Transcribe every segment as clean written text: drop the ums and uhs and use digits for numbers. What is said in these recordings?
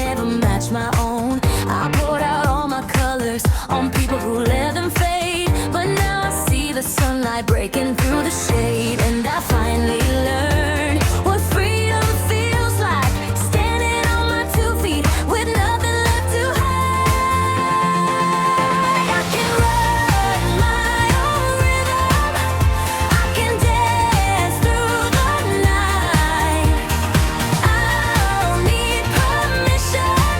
never match my own. I poured out all my colors on people who let them fade, but now I see the sunlight breaking through the shade, and I finally learned what freedom feels like, standing on my 2 feet with nothing left to hide. I can run my own rhythm, I can dance through the night. I don't need permission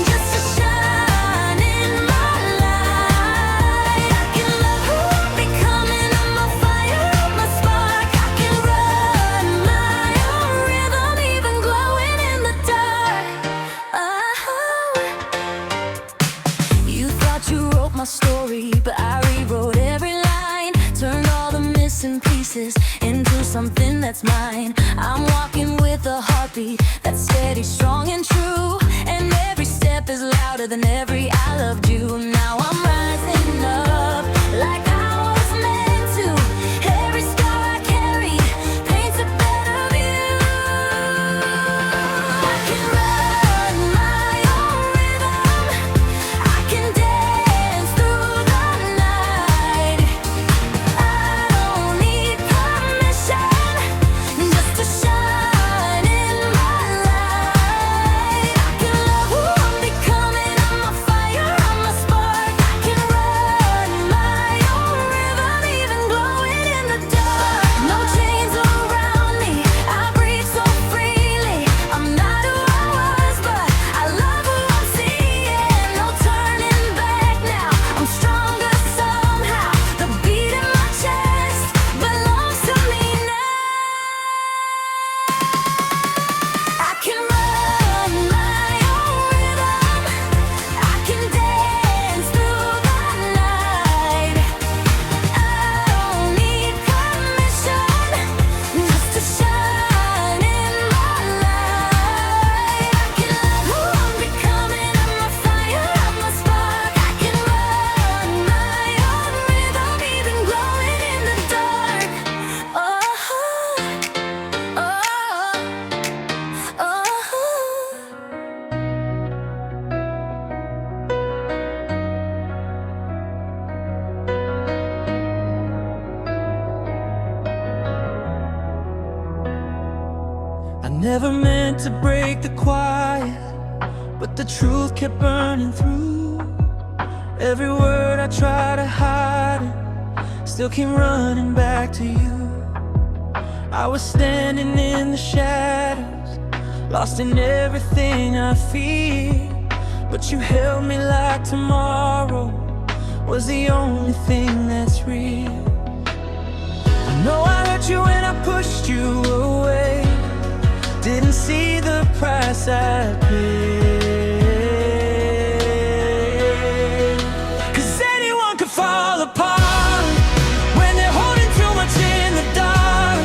just to shine in my light. I can love who I'm becoming, I'm my fire, I'm my spark. I can run my own rhythm, even glowing in the dark. You thought you wrote my story, but I rewrote every line, turned all the missing pieces into something that's mine. I'm walking with a heartbeat that's steady, strong and true, and every step is louder than every I loved you. Now I'm rising up like I was meant to. Every scar I carry paints a better view. I can run my own rhythm, I can dance through the night. I don't need permission just to shine in my light. I can love who I'm becoming, I'm my fire, I'm my spark. I can run my own rhythm, even glowing in the dark. No chains around me, I breathe so freely. I'm not who I was, but I love who I'm seeing. No turning back now, I'm stronger somehow. The beat in my chest belongs to me now. I can run my own rhythm, I can dance through the night. I don't need permission just to shine in my light. I can love who I'm becoming, I'm my fire, I'm my spark. I can run my own rhythm, even glowing in the dark. Oh, oh, oh. I never meant to break the quiet, but the truth kept burning through. Every word I tried to hide it still came running back to you. I was standing in the shadows, lost in everything I feared, but you held me like tomorrow was the only thing that's real. I know I hurt you when I pushed you away, didn't see the price I paid. 'Cause anyone could fall apart when they're holding too much in the dark.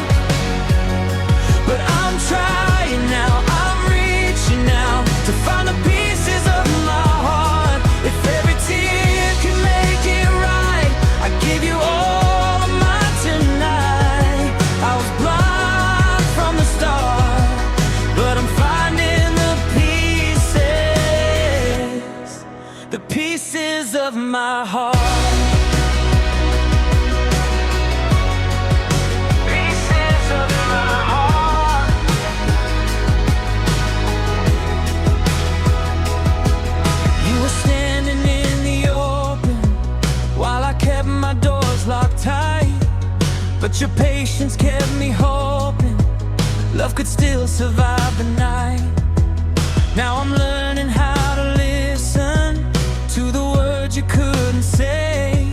But I'm trying now, I'm reaching out to find the pieces of my heart. If every tear can make it right, I give you all of mine tonight. I was blind from the start, but I'm finding the pieces of my heart. Pieces of my heart. You were standing in the open while I kept my doors locked tight, but your patience kept me hoping love could still survive the night. Now I'm learning how to listen to the words you couldn't say.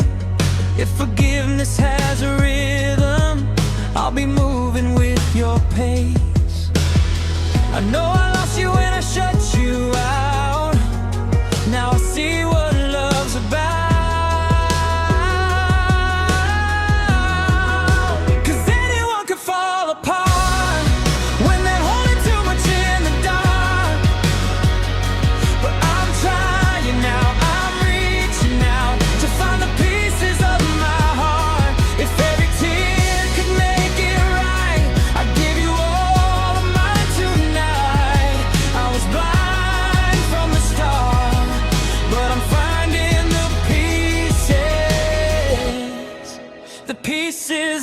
If forgiveness has a rhythm, I'll be moving with your pace. I know I lost you when I shut you out. Now I see what love's about. 'Cause anyone could fall apart when they're holding too much in the dark.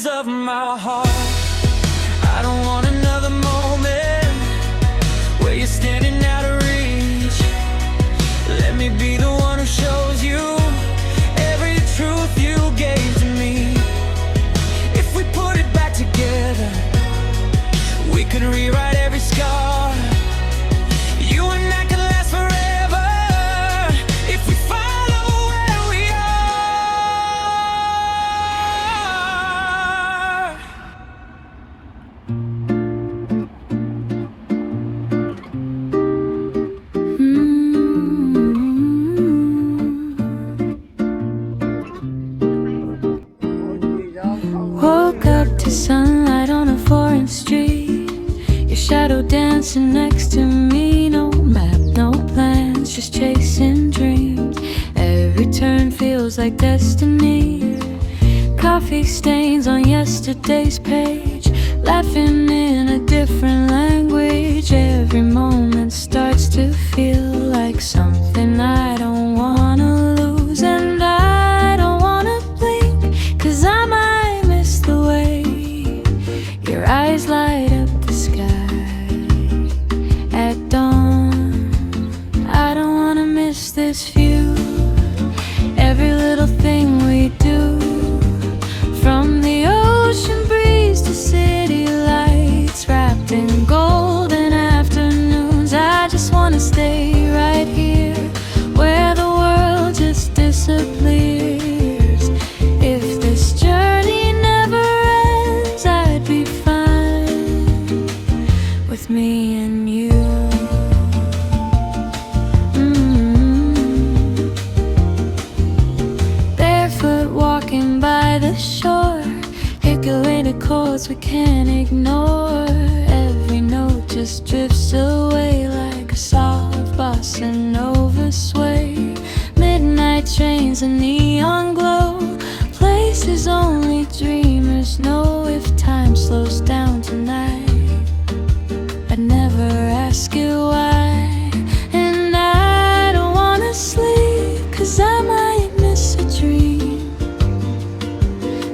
pieces of my heart. I don't want another moment where you're standing out of reach. Let me be the one who shows you every truth you gave to me. If we put it back together, we could rewrite every scar. You and I could last forever if we follow where we are. Woke up to sunlight on a foreign street. Your shadow dancing next to me. No map, no plans, just chasing dreams. Every turn feels like destiny. Coffee stains on yesterday's page, laughing in a different language. Every moment starts to feel like something I don't wanna lose. And I don't wanna blink, 'cause I might miss the way your eyes light up the sky at dawn. I don't wanna miss this view. Every little thing we do, from the ocean breeze to city lights, wrapped in golden afternoons. I just wanna stay right here, where the world just disappears. If this journey never ends, I'd be fine with me and you. Barefoot walking by the shore, calculated chords we can't ignore. Every note just drifts away like a soft bossa nova sway. Midnight trains, a neon glow, places only dreamers know. If time slows down tonight, I'd never ask you why. And I don't wanna sleep, 'cause I might miss a dream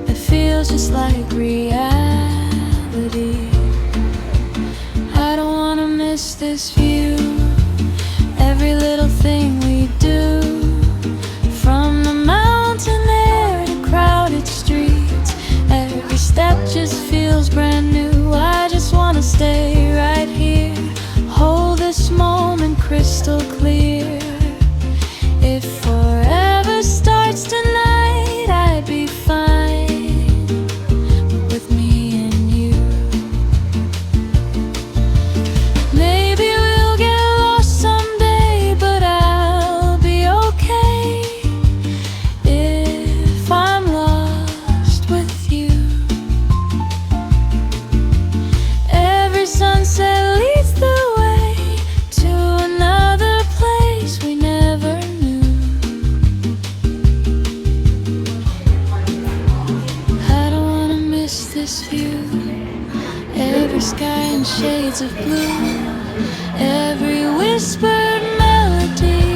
that feels just like reality. I don't wanna miss this view. Every little thing we do, from the mountain air to crowded streets, every step just feels brand new. I just wanna stay right here, hold this moment crystal clear. If forever starts tonight, I'd be fine with me and you. Maybe we'll get lost someday, but I'll be okay if I'm lost with you. Every sunset leads the way to another place we never knew. I don't wanna miss this view. Every sky in shades of blue, every whispered melody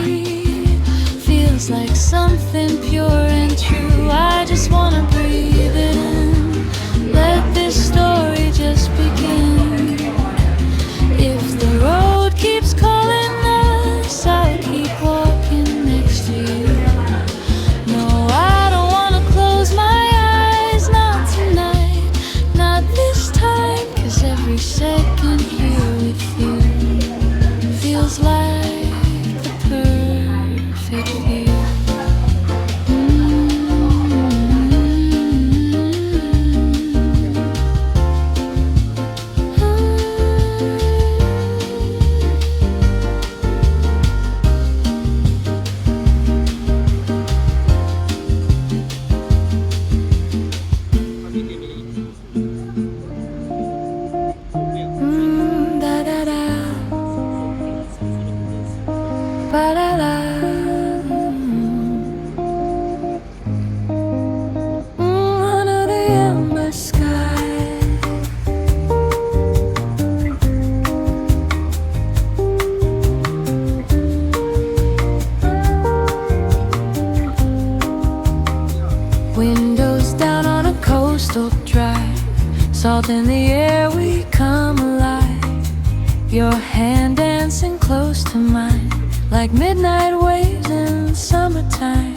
feels like something pure and true. I just wanna breathe it in, let this story just begin. If the road keeps calling us, I'll keep walking next to you. No, I don't wanna close my eyes, not tonight, not this time, 'cause every second here with you feels like the perfect view. Da da da, ba da da. Under the ember sky, windows down on a coastal drive. mouth in the air, we come alive. Your hand dancing close to mine, like midnight waves in summertime.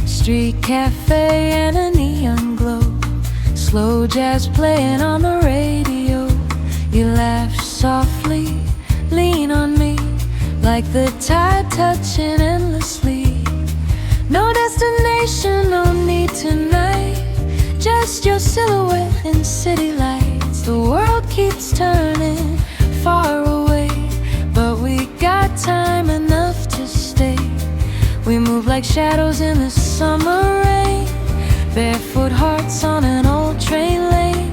Street cafe and a neon glow, slow jazz playing on the radio. You laugh softly, lean on me, like the tide touching endlessly. No destination, no need tonight, just your silhouette in city lights. The world keeps turning far away, but we got time enough to stay. We move like shadows in the summer rain, barefoot hearts on an old train lane.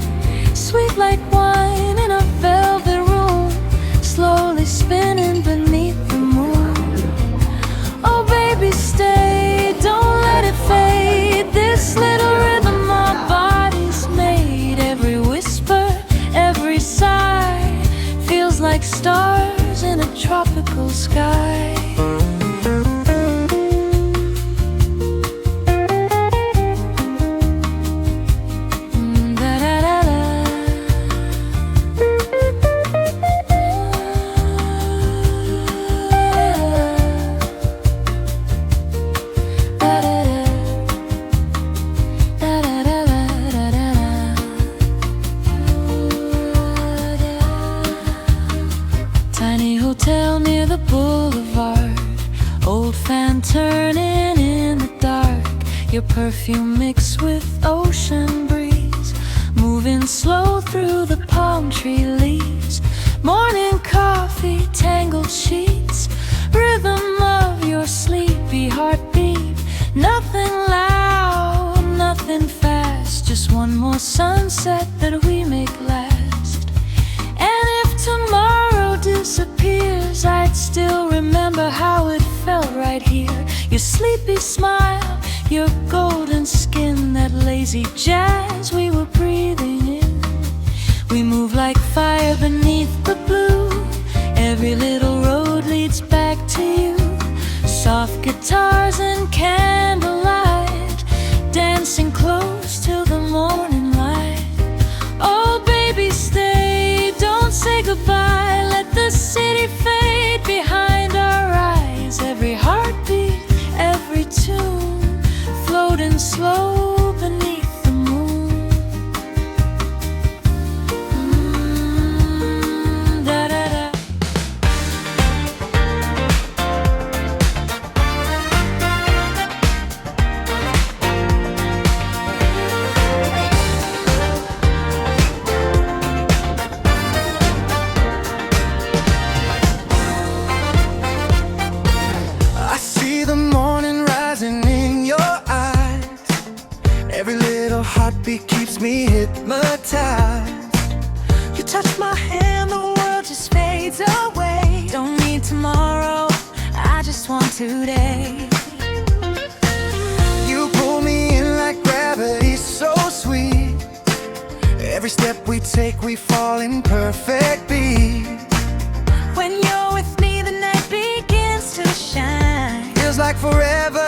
Sweet like wine in a velvet room, slowly spinning beneath the moon. Oh baby, stay, don't let it fade. This little rhythm our bodies made. Every whisper, every sigh feels like stars in a tropical sky. Tiny hotel near the boulevard, old fan turning in the dark. Your perfume mixed with ocean breeze, moving slow through the palm tree leaves. Morning coffee, tangled sheets, rhythm of your sleepy heartbeat. Nothing loud, nothing fast, just one more sunset that we make last. And if tomorrow disappears, I'd still remember how it felt right here. Your sleepy smile, your golden skin, that lazy jazz we were breathing in. We move like fire beneath the blue, every little road leads back to you. Soft guitars and candlelight, dancing close till the morning light. Oh baby, stay, don't say goodbye. Let the city fade behind our eyes. Every heartbeat, every tune, floating slow beneath the moon. Da-da-da. I see the morning rising in your eyes. Every little heartbeat keeps me hypnotized. You touch my hand, the world just fades away. Don't need tomorrow, I just want today. You pull me in like gravity, so sweet. Every step we take, we fall in perfect beat. When you're with me, the night begins to shine. Feels like forever